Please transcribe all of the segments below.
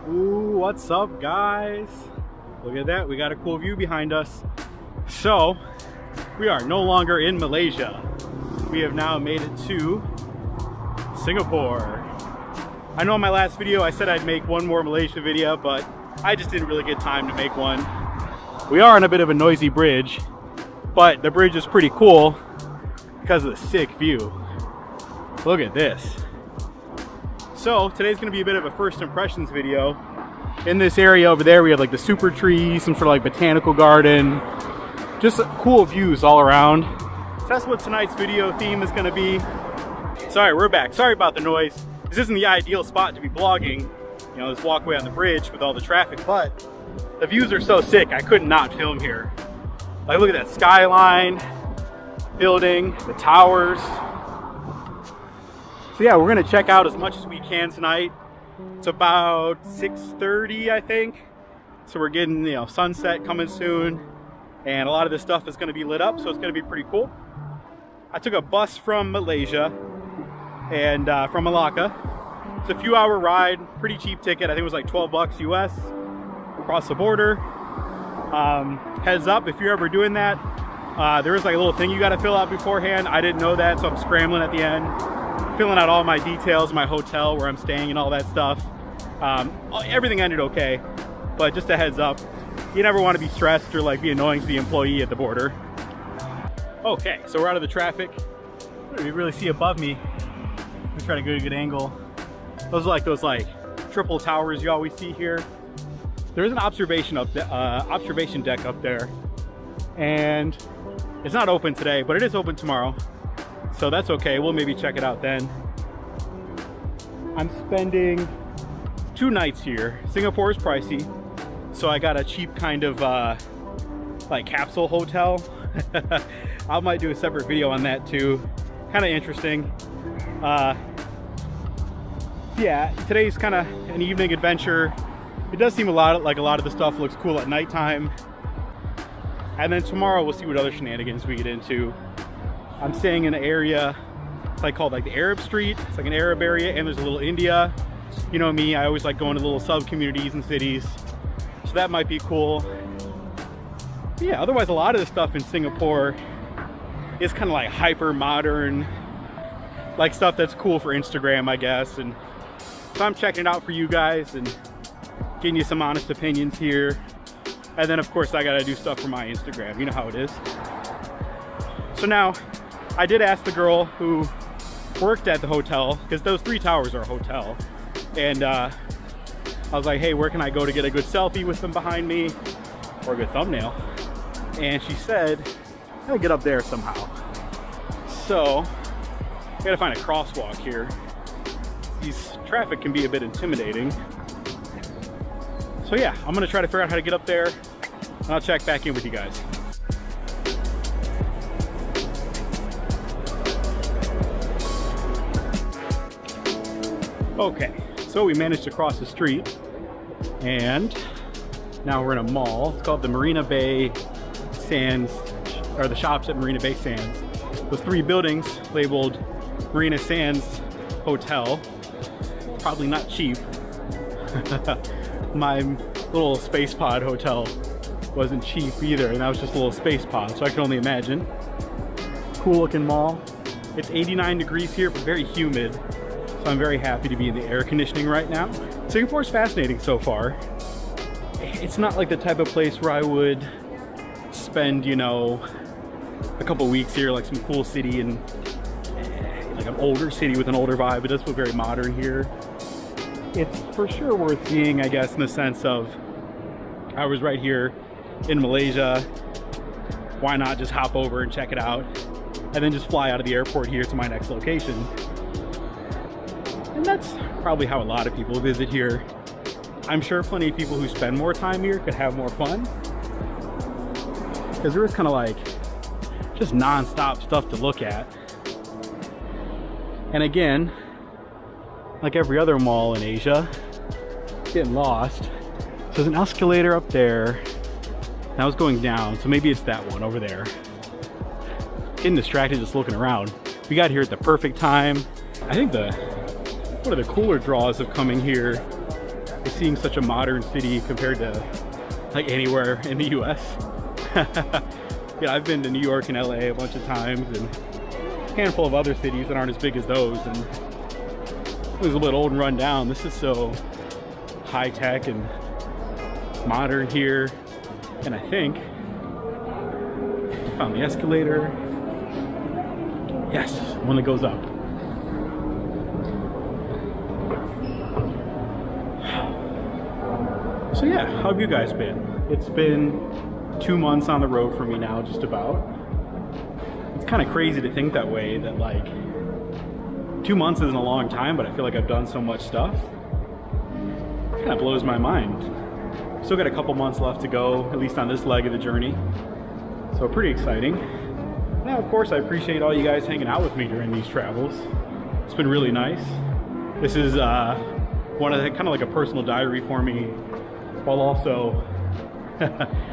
Ooh, what's up, guys? Look at that, we got a cool view behind us. So, we are no longer in Malaysia. We have now made it to Singapore. I know in my last video I said I'd make one more Malaysia video, but I just didn't really get time to make one. We are on a bit of a noisy bridge, but the bridge is pretty cool because of the sick view. Look at this. So today's gonna be a bit of a first impressions video. In this area over there we have like the super tree, some sort of like botanical garden, just cool views all around. So that's what tonight's video theme is gonna be. Sorry, we're back. Sorry about the noise. This isn't the ideal spot to be vlogging, you know, this walkway on the bridge with all the traffic, but the views are so sick I could not film here. Like, look at that skyline, building, the towers. So yeah, we're gonna check out as much as we can tonight. It's about 6:30, I think. So we're getting, you know, sunset coming soon, and a lot of this stuff is gonna be lit up, so it's gonna be pretty cool. I took a bus from Malaysia and from Malacca. It's a few hour ride, pretty cheap ticket. I think it was like 12 bucks US across the border. Heads up, if you're ever doing that, there is like a little thing you got to fill out beforehand. I didn't know that, so I'm scrambling at the end, filling out all my details, my hotel, where I'm staying and all that stuff. Everything ended okay, but just a heads up, you never want to be stressed or like be annoying to the employee at the border. Okay, so we're out of the traffic. What do you really see above me? Let me try to get a good angle. Those are like those triple towers you always see here. There is an observation deck up there, and it's not open today, but it is open tomorrow, so that's okay. We'll maybe check it out then. I'm spending 2 nights here. Singapore is pricey, so I got a cheap kind of like capsule hotel. I might do a separate video on that too. Kind of interesting. Yeah, today's kind of an evening adventure. It does seem like a lot of the stuff looks cool at nighttime. And then tomorrow we'll see what other shenanigans we get into. I'm staying in an area called like the Arab Street. It's like an Arab area, and there's a little India. You know me, I always like going to little sub-communities and cities. So that might be cool. But yeah, otherwise a lot of the stuff in Singapore is kind of like hyper modern, like stuff that's cool for Instagram, I guess. And so I'm checking it out for you guys and getting you some honest opinions here. And then of course I gotta do stuff for my Instagram, you know how it is. So now, I did ask the girl who worked at the hotel, because those 3 towers are a hotel, and I was like, hey, where can I go to get a good selfie with them behind me, or a good thumbnail? And she said, I gotta get up there somehow. So, I gotta find a crosswalk here. These traffic can be a bit intimidating. So yeah, I'm gonna try to figure out how to get up there, and I'll check back in with you guys. Okay, so we managed to cross the street, and now we're in a mall. It's called the Marina Bay Sands, or the shops at Marina Bay Sands. Those 3 buildings labeled Marina Sands Hotel. Probably not cheap. My little space pod hotel wasn't cheap either, and that was just a little space pod, so I can only imagine. Cool looking mall. It's 89 degrees here, but very humid, so I'm very happy to be in the air conditioning right now. Singapore's fascinating so far. It's not like the type of place where I would spend, you know, a couple weeks here, like some cool city and like an older city with an older vibe. It does feel very modern here. It's for sure worth seeing, I guess, in the sense of I was right here in Malaysia. Why not just hop over and check it out, and then just fly out of the airport here to my next location? And that's probably how a lot of people visit here. I'm sure plenty of people who spend more time here could have more fun, because there is kind of like just non-stop stuff to look at. And again, like every other mall in Asia, getting lost. There's an escalator up there. Now it's going down, so maybe it's that one over there. Getting distracted just looking around. We got here at the perfect time. I think one of the cooler draws of coming here seeing such a modern city compared to like anywhere in the US. Yeah, I've been to New York and LA a bunch of times, and a handful of other cities that aren't as big as those, and it was a little old and run down. This is so high tech and modern here. And I think I found the escalator. Yes, one that goes up. So yeah, how have you guys been? It's been 2 months on the road for me now, just about. It's kind of crazy to think that way, that like 2 months isn't a long time, but I feel like I've done so much stuff. It kind of blows my mind. Still got a couple months left to go, at least on this leg of the journey. So pretty exciting. Now, of course, I appreciate all you guys hanging out with me during these travels. It's been really nice. This is one of the, kind of like a personal diary for me, while also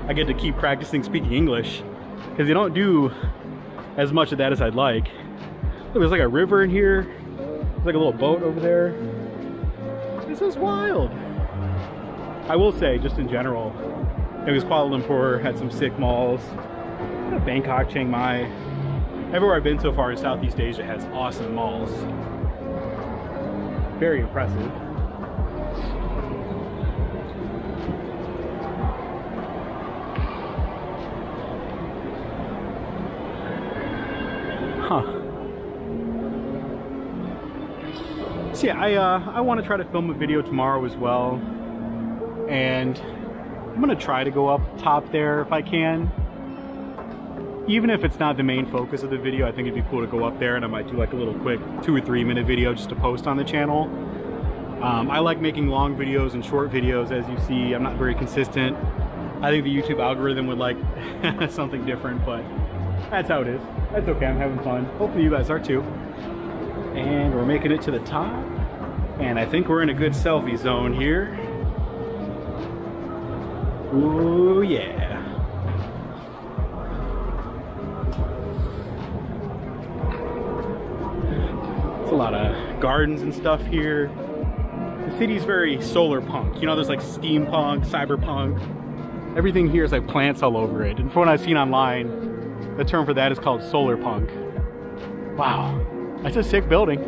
I get to keep practicing speaking English, because you don't do as much of that as I'd like. Look, there's like a river in here. There's like a little boat over there. This is wild. I will say, just in general, it was Kuala Lumpur, had some sick malls. Bangkok, Chiang Mai. Everywhere I've been so far in Southeast Asia has awesome malls. Very impressive. So yeah, I want to try to film a video tomorrow as well, and I'm gonna try to go up top there if I can. Even if it's not the main focus of the video, I think it'd be cool to go up there, and I might do like a little quick 2 or 3 minute video just to post on the channel. I like making long videos and short videos. As you see, I'm not very consistent. I think the YouTube algorithm would like something different, but that's how it is. That's okay, I'm having fun. Hopefully you guys are too. And we're making it to the top, and I think we're in a good selfie zone here. Ooh yeah. A lot of gardens and stuff here. The city's very solar punk. You know, there's like steampunk, cyberpunk. Everything here is like plants all over it. And from what I've seen online, the term for that is called solar punk. Wow, that's a sick building.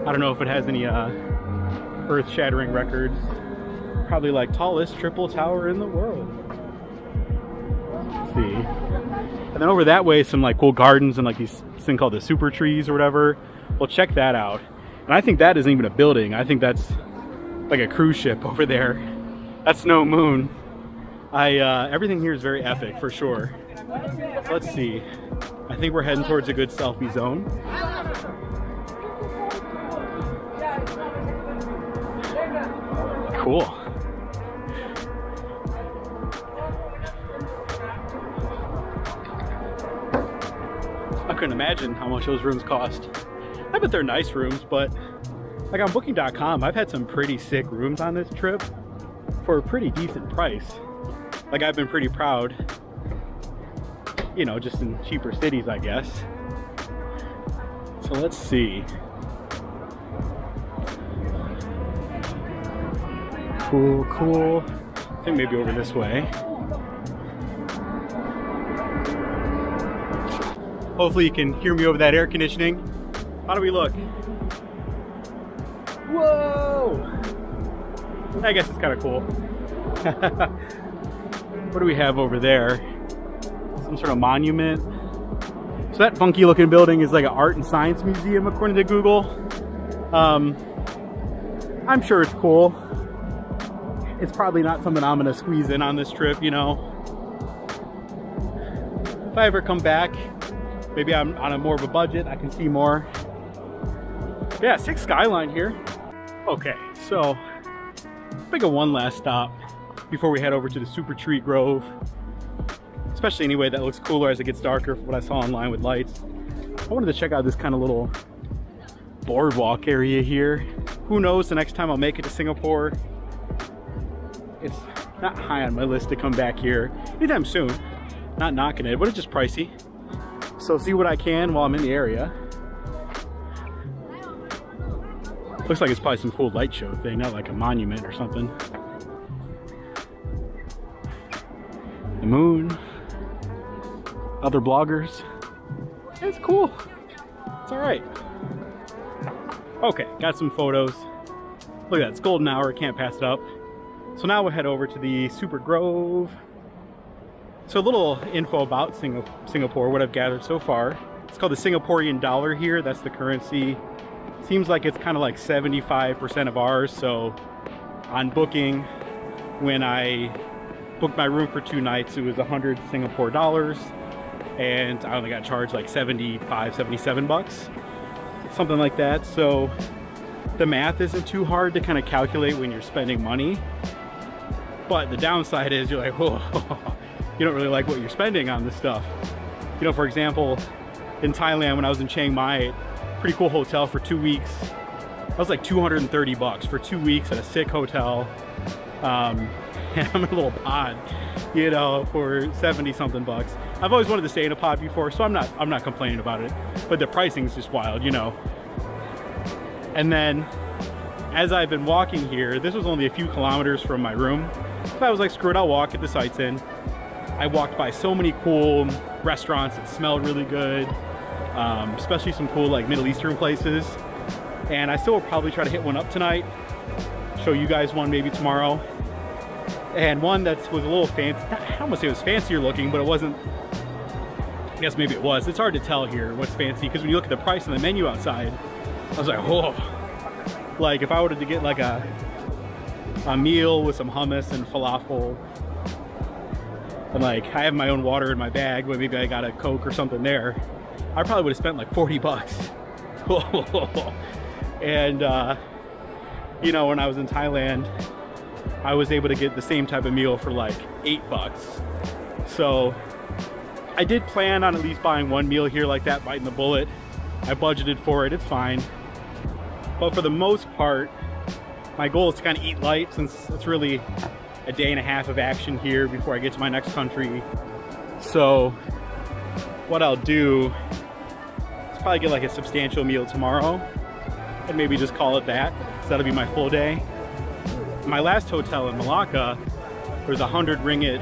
I don't know if it has any earth-shattering records. Probably like tallest triple tower in the world. Let's see. And then over that way, some like cool gardens and like these thing called the super trees or whatever. Well, check that out. And I think that isn't even a building. I think that's like a cruise ship over there. That's no moon. Everything here is very epic for sure. Let's see. I think we're heading towards a good selfie zone. Cool. I couldn't imagine how much those rooms cost. I bet they're nice rooms, but like on booking.com, I've had some pretty sick rooms on this trip for a pretty decent price. Like, I've been pretty proud, you know, just in cheaper cities, I guess. So let's see. Cool, cool. I think maybe over this way. Hopefully you can hear me over that air conditioning. How do we look? Whoa! I guess it's kind of cool. What do we have over there? Some sort of monument. So that funky looking building is like an art and science museum according to Google. I'm sure it's cool. It's probably not something I'm gonna squeeze in on this trip, you know. If I ever come back, maybe I'm on a more of a budget, I can see more. Yeah, sick skyline here. Okay, so make a one last stop before we head over to the Super Tree Grove. Especially anyway, that looks cooler as it gets darker from what I saw online with lights. I wanted to check out this kind of little boardwalk area here. Who knows, the next time I'll make it to Singapore. It's not high on my list to come back here anytime soon. Not knocking it, but it's just pricey. So see what I can while I'm in the area. Look Looks like it's probably some cool light show thing, not like a monument or something. The moon. Other bloggers. It's cool. It's alright. Okay, got some photos. Look at that, it's golden hour, can't pass it up. So now we'll head over to the Super Grove. So a little info about Singapore, what I've gathered so far. It's called the Singaporean dollar here, that's the currency. Seems like it's kind of like 75% of ours, so on booking, when I booked my room for 2 nights, it was 100 Singapore dollars, and I only got charged like 75, 77 bucks, something like that. So the math isn't too hard to kind of calculate when you're spending money, but the downside is you're like, whoa, you don't really like what you're spending on this stuff. You know, for example, in Thailand when I was in Chiang Mai, pretty cool hotel for 2 weeks. That was like 230 bucks for 2 weeks at a sick hotel. And I'm in a little pod, you know, for 70 something bucks. I've always wanted to stay in a pod before, so I'm not complaining about it. But the pricing's just wild, you know. And then as I've been walking here, this was only a few kilometers from my room. So I was like, screw it, I'll walk, get the sights in. I walked by so many cool restaurants that smelled really good. Especially some cool like Middle Eastern places, and I still will probably try to hit one up tonight, show you guys one maybe tomorrow, and one that was a little fancy. I don't want to say it was fancier looking, but it wasn't. I guess maybe it was. It's hard to tell here what's fancy, because when you look at the price on the menu outside, I was like, whoa. Like if I wanted to get like a meal with some hummus and falafel, and like I have my own water in my bag, but maybe I got a Coke or something there, I probably would have spent like 40 bucks. And, you know, when I was in Thailand, I was able to get the same type of meal for like 8 bucks. So I did plan on at least buying one meal here like that, biting the bullet. I budgeted for it, it's fine. But for the most part, my goal is to kind of eat light, since it's really a day and a half of action here before I get to my next country. So what I'll do is probably get like a substantial meal tomorrow and maybe just call it that. So that'll be my full day. My last hotel in Malacca, there was 100 ringgit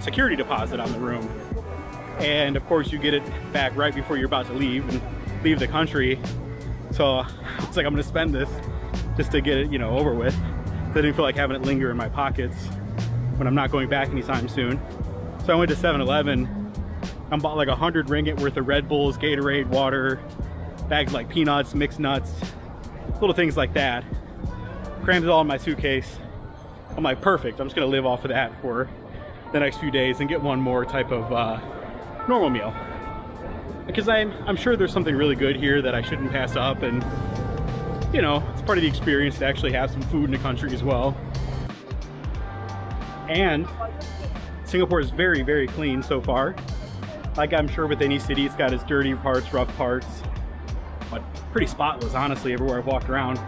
security deposit on the room. And of course you get it back right before you're about to leave the country. So it's like, I'm gonna spend this just to get it, you know, over with. So I didn't feel like having it linger in my pockets when I'm not going back anytime soon. So I went to 7-Eleven. I bought like 100 ringgit worth of Red Bulls, Gatorade, water, bags like peanuts, mixed nuts, little things like that. Crammed it all in my suitcase. I'm like, perfect, I'm just gonna live off of that for the next few days and get one more type of normal meal. Because I'm sure there's something really good here that I shouldn't pass up, and you know, it's part of the experience to actually have some food in the country as well. And Singapore is very, very clean so far. Like I'm sure with any city, it's got its dirty parts, rough parts, but pretty spotless, honestly, everywhere I've walked around.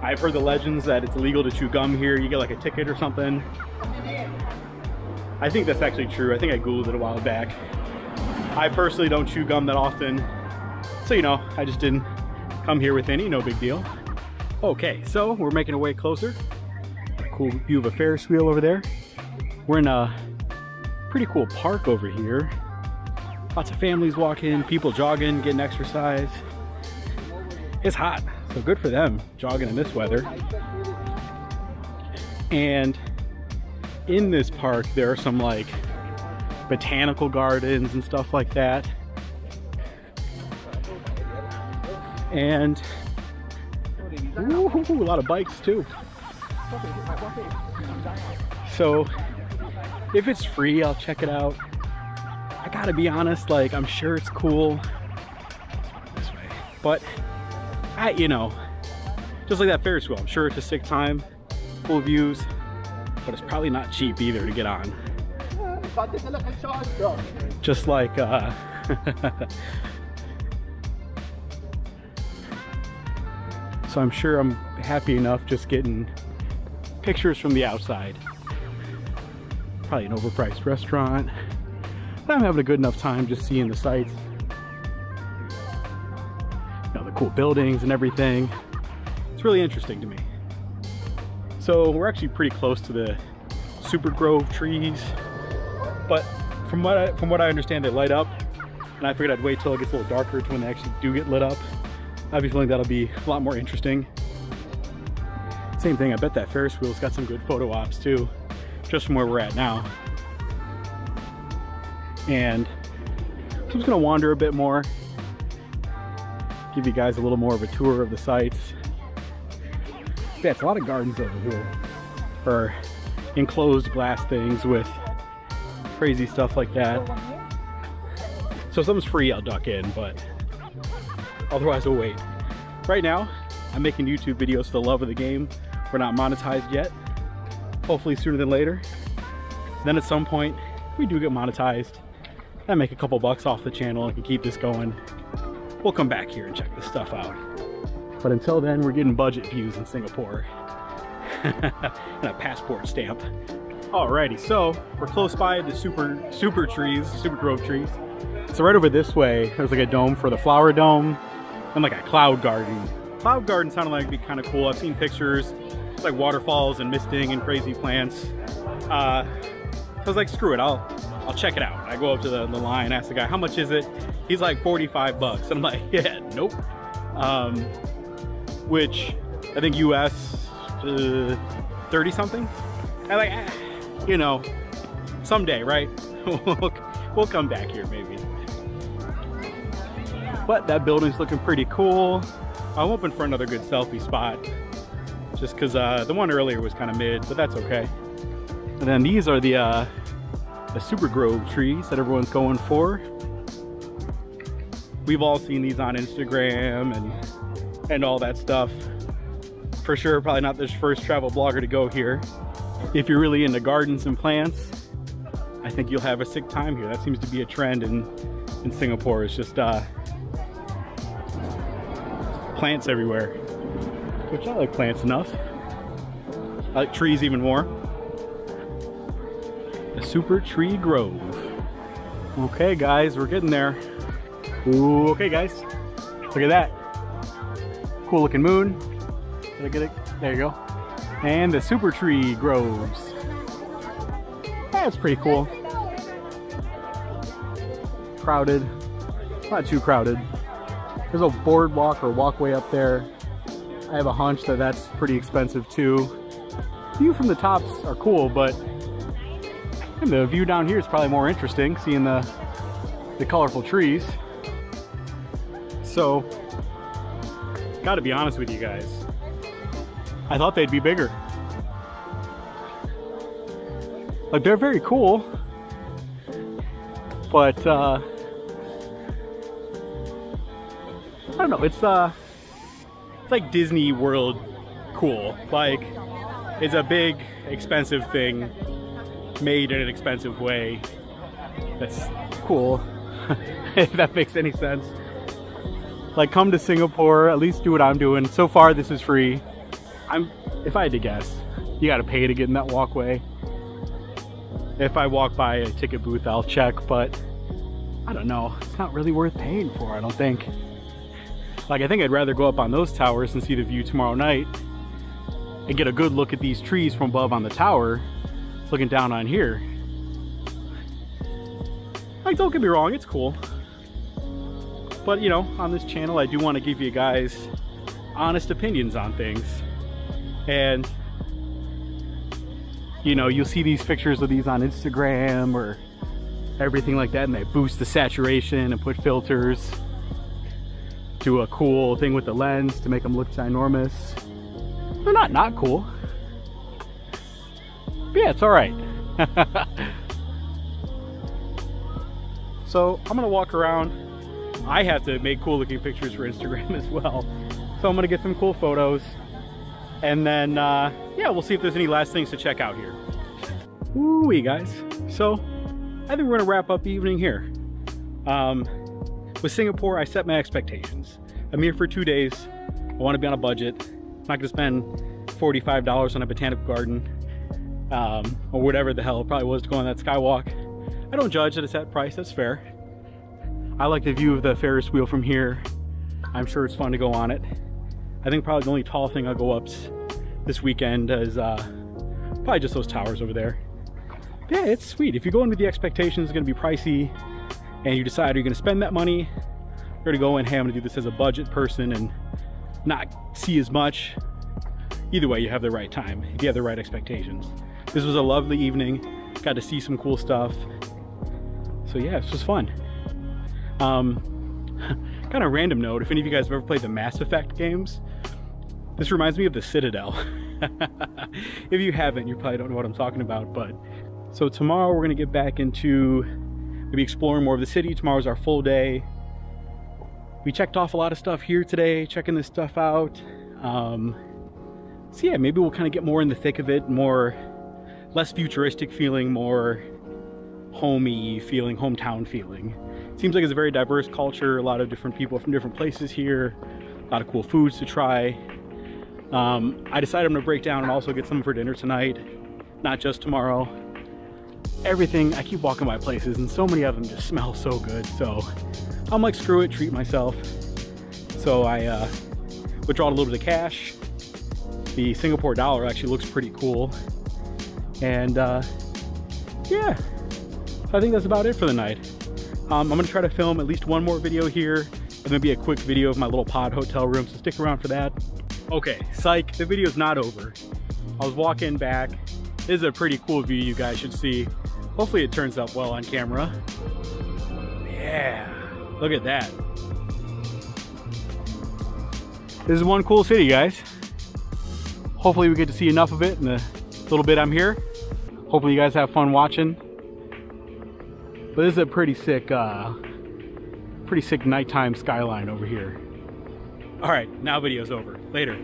I've heard the legends that it's illegal to chew gum here. You get like a ticket or something. I think that's actually true. I think I Googled it a while back. I personally don't chew gum that often, so you know, I just didn't come here with any, no big deal. Okay, so we're making our way closer. A cool view of a Ferris wheel over there. We're in a pretty cool park over here. Lots of families walking, people jogging, getting exercise. It's hot, so good for them, jogging in this weather. And in this park, there are some like botanical gardens and stuff like that. And ooh, a lot of bikes too. So if it's free, I'll check it out. I gotta be honest, like I'm sure it's cool this way, but you know, just like that Ferris wheel, I'm sure it's a sick time, cool views, but it's probably not cheap either to get on. Just like so I'm sure I'm happy enough just getting pictures from the outside. Probably an overpriced restaurant. But I'm having a good enough time just seeing the sights. You know, the cool buildings and everything. It's really interesting to me. So we're actually pretty close to the super grove trees, but from what I understand, they light up, and I figured I'd wait till it gets a little darker to when they actually do get lit up. I have a feeling that'll be a lot more interesting. Same thing, I bet that Ferris wheel's got some good photo ops too, just from where we're at now. And I'm just gonna wander a bit more, give you guys a little more of a tour of the sites. Yeah, it's a lot of gardens over here, or enclosed glass things with crazy stuff like that. So if something's free, I'll duck in, but otherwise we'll wait. Right now, I'm making YouTube videos for the love of the game. We're not monetized yet. Hopefully sooner than later. Then at some point, we do get monetized. I make a couple bucks off the channel and can keep this going. We'll come back here and check this stuff out. But until then, we're getting budget views in Singapore. And a passport stamp. Alrighty, so we're close by the super grove trees. So right over this way, there's like a dome for the flower dome and like a cloud garden. Cloud garden sounded like it'd be kind of cool. I've seen pictures. It's like waterfalls and misting and crazy plants. I was like, screw it, I'll check it out. I go up to the line, ask the guy, how much is it? He's like 45 bucks. And I'm like, yeah, nope. Which I think US 30 something. I'm like, you know, someday, right? We'll come back here maybe. But that building's looking pretty cool. I'm hoping for another good selfie spot, just because the one earlier was kind of mid, but that's okay. And then these are the super grove trees that everyone's going for. We've all seen these on Instagram and all that stuff. For sure, probably not the first travel blogger to go here. If you're really into gardens and plants, I think you'll have a sick time here. That seems to be a trend in Singapore. It's just plants everywhere, which I like plants enough. I like trees even more. The super tree grove. Okay guys, we're getting there. Ooh, okay guys, look at that. Cool looking moon. Did I get it? There you go. And the super tree groves. That's pretty cool. Crowded, not too crowded. There's a boardwalk or walkway up there. I have a hunch that that's pretty expensive too. View from the tops are cool, but the view down here is probably more interesting, seeing the colorful trees. So, gotta be honest with you guys, I thought they'd be bigger. Like, they're very cool, but I don't know, it's like Disney World cool. Like, it's a big, expensive thing made in an expensive way. That's cool, if that makes any sense. Like, come to Singapore, at least do what I'm doing. So far, this is free. If I had to guess, you gotta pay to get in that walkway. If I walk by a ticket booth, I'll check, but I don't know. It's not really worth paying for, I don't think. Like, I think I'd rather go up on those towers and see the view tomorrow night and get a good look at these trees from above on the tower, looking down on here. Like, don't get me wrong, it's cool. But, you know, on this channel, I do want to give you guys honest opinions on things. And, you know, you'll see these pictures of these on Instagram or everything like that, and they boost the saturation and put filters, do a cool thing with the lens to make them look ginormous. They're not cool. But yeah, it's all right. So I'm gonna walk around. I have to make cool looking pictures for Instagram as well. So I'm gonna get some cool photos. And then, yeah, we'll see if there's any last things to check out here. Ooh-wee, guys. So I think we're gonna wrap up the evening here. With Singapore, I set my expectations. I'm here for 2 days. I wanna be on a budget. I'm not gonna spend $45 on a botanical garden, or whatever the hell it probably was to go on that skywalk. I don't judge that it's that price, that's fair. I like the view of the Ferris wheel from here. I'm sure it's fun to go on it. I think probably the only tall thing I'll go up this weekend is probably just those towers over there. But yeah, it's sweet. If you go in with the expectations it's gonna be pricey and you decide you're gonna spend that money, you're gonna go in, hey, I'm gonna do this as a budget person and not see as much. Either way, you have the right time, if you have the right expectations. This was a lovely evening, got to see some cool stuff. So yeah, this was fun. Kind of random note, if any of you guys have ever played the Mass Effect games, this reminds me of the Citadel. If you haven't, you probably don't know what I'm talking about. But so tomorrow we're gonna get back into maybe exploring more of the city. Tomorrow's our full day. We checked off a lot of stuff here today, checking this stuff out. So yeah, maybe we'll kind of get more in the thick of it, less futuristic feeling, more homey feeling, hometown feeling. Seems like it's a very diverse culture, a lot of different people from different places here, a lot of cool foods to try. I decided I'm gonna break down and also get some for dinner tonight, not just tomorrow. Everything, I keep walking by places and so many of them just smell so good, so I'm like, screw it, treat myself. So I withdrawed a little bit of cash. The Singapore dollar actually looks pretty cool. And yeah, so I think that's about it for the night. I'm gonna try to film at least one more video here and maybe a quick video of my little pod hotel room, so stick around for that. Okay, psych, the video's not over. I was walking back. This is a pretty cool view you guys should see. Hopefully it turns out well on camera. Yeah, look at that. This is one cool city, guys. Hopefully we get to see enough of it in the little bit I'm here. Hopefully you guys have fun watching. But this is a pretty sick nighttime skyline over here. All right, now video's over. Later.